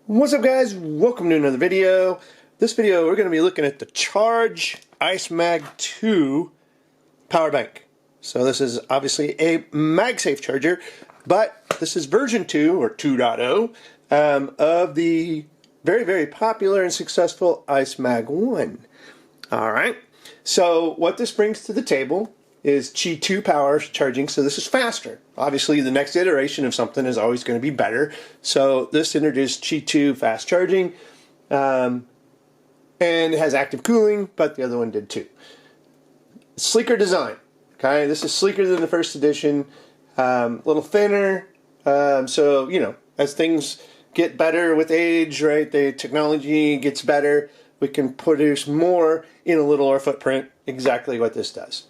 What's up guys, welcome to another video. This video we're going to be looking at the Charge Ice Mag 2 power bank. So this is obviously a Magsafe charger, but this is version 2 or 2.0 of the very popular and successful Ice Mag 1. Alright, so what this brings to the table is Qi 2 power charging, so this is faster. Obviously the next iteration of something is always going to be better, so this introduced Qi 2 fast charging, and it has active cooling, but the other one did too. Sleeker design, okay, this is sleeker than the first edition, a little thinner, so you know, as things get better with age, right, the technology gets better, we can produce more in a littler footprint, exactly what this does.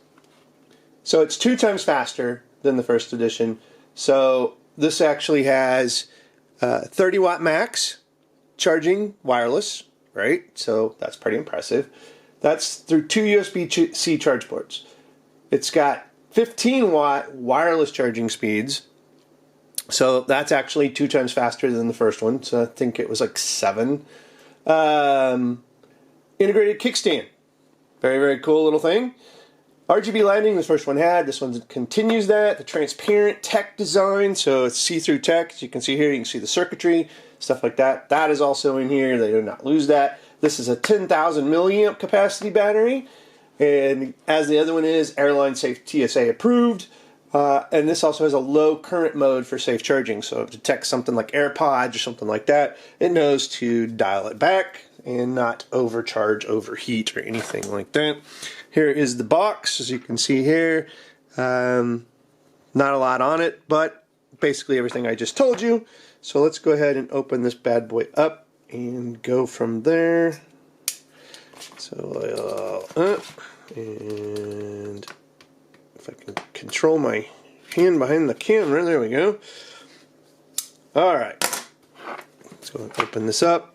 So it's 2 times faster than the first edition. So this actually has 30 watt max charging wireless, right? So that's pretty impressive. That's through 2 USB-C charge ports. It's got 15 watt wireless charging speeds. So that's actually 2 times faster than the first one. So I think it was like 7. Integrated kickstand. Very cool little thing. RGB lighting, this first one had. This one continues that. The transparent tech design, so it's see-through tech. As you can see here, you can see the circuitry, stuff like that. That is also in here. They do not lose that. This is a 10,000 milliamp capacity battery, and as the other one is, airline safe TSA approved. And this also has a low current mode for safe charging. So if it detects something like AirPods or something like that, it knows to dial it back and not overcharge, overheat, or anything like that. Here is the box, as you can see here. Not a lot on it, but basically everything I just told you. So let's go ahead and open this bad boy up and go from there. So, and if I can control my hand behind the camera, there we go. Alright, let's go and open this up.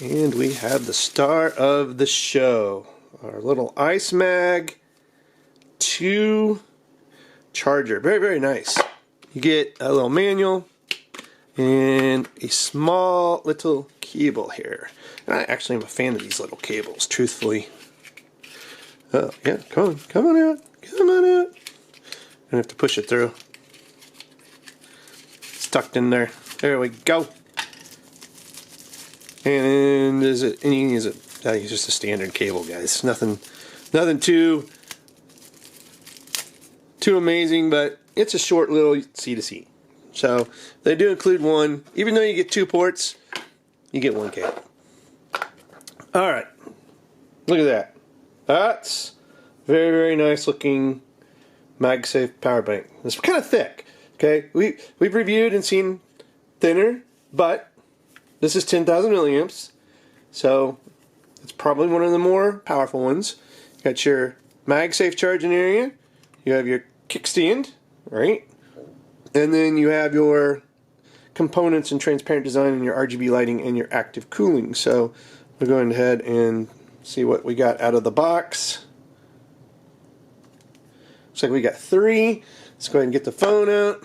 And we have the star of the show, our little Ice Mag 2 charger. Very nice. You get a little manual and a small little cable here. And I actually am a fan of these little cables, truthfully. Oh, yeah, come on out. Come on out. I have to push it through. It's tucked in there. There we go. And is it it's just a standard cable, guys. Nothing too amazing, but it's a short little C-to-C. So they do include one. Even though you get 2 ports, you get 1 cable. Alright. Look at that. That's very nice looking Magsafe power bank. It's kind of thick. Okay? We've reviewed and seen thinner, but this is 10,000 milliamps, so it's probably one of the more powerful ones. You got your Magsafe charging area, you have your kickstand, right? And then you have your components and transparent design and your RGB lighting and your active cooling. So we're going ahead and see what we got out of the box. Looks like we got 3. Let's go ahead and get the phone out.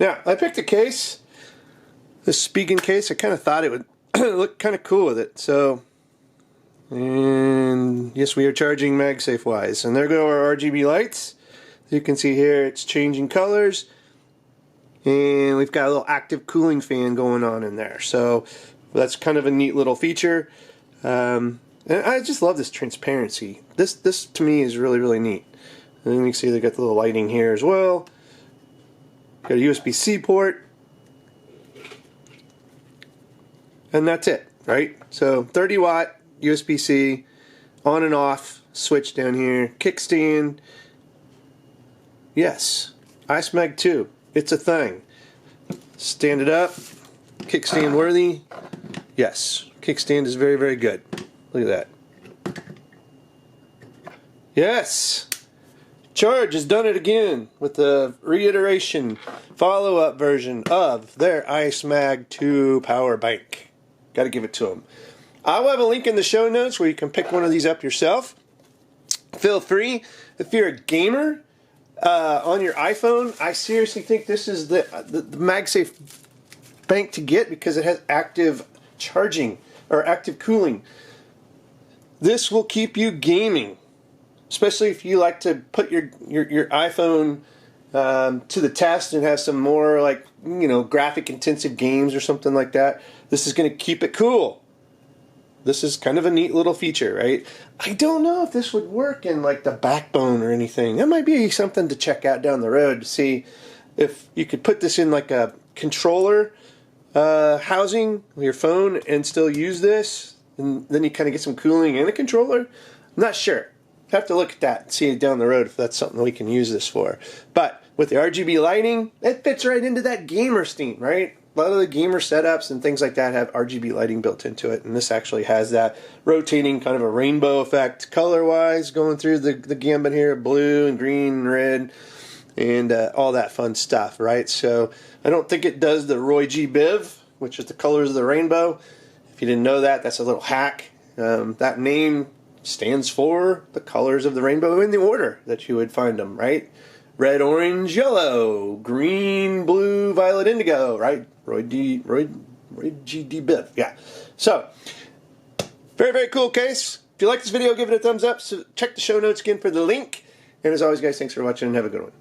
Now, I picked a case. This speaking case, I kind of thought it would look kind of cool with it. So, and yes, we are charging Magsafe wise. And there go our RGB lights. As you can see here, it's changing colors. And we've got a little active cooling fan going on in there. So that's kind of a neat little feature. And I just love this transparency. This to me is really neat. And then you can see they got the little lighting here as well. Got a USB-C port. And that's it, right? So 30 watt USB-C, on and off switch down here, kickstand. Yes, Ice Mag 2, it's a thing. Stand it up, kickstand worthy. Yes, kickstand is very good. Look at that. Yes, Charge has done it again with the reiteration, follow-up version of their Ice Mag 2 power bank. Got to give it to them. I'll have a link in the show notes where you can pick one of these up yourself. Feel free. If you're a gamer on your iPhone, I seriously think this is the MagSafe bank to get because it has active charging or active cooling. This will keep you gaming, especially if you like to put your iPhone to the test and have some more, like, you know, graphic intensive games or something like that. This is going to keep it cool. This is kind of a neat little feature, right? I don't know if this would work in like the backbone or anything. That might be something to check out down the road to see if you could put this in like a controller housing with your phone and still use this, and then you kind of get some cooling and a controller. I'm not sure. Have to look at that and see down the road if that's something we can use this for. But with the RGB lighting, it fits right into that gamer theme, right? A lot of the gamer setups and things like that have RGB lighting built into it, and this actually has that rotating kind of a rainbow effect color-wise going through the gambit here, blue and green and red, and all that fun stuff, right? So I don't think it does the Roy G. Biv, which is the colors of the rainbow. If you didn't know that, that's a little hack. That name stands for the colors of the rainbow in the order that you would find them, right? Red, orange, yellow, green, blue, violet, indigo, right? Roy G. D. Biv, yeah. So, very, very cool case. If you like this video, give it a thumbs up. So check the show notes again for the link. And as always, guys, thanks for watching and have a good one.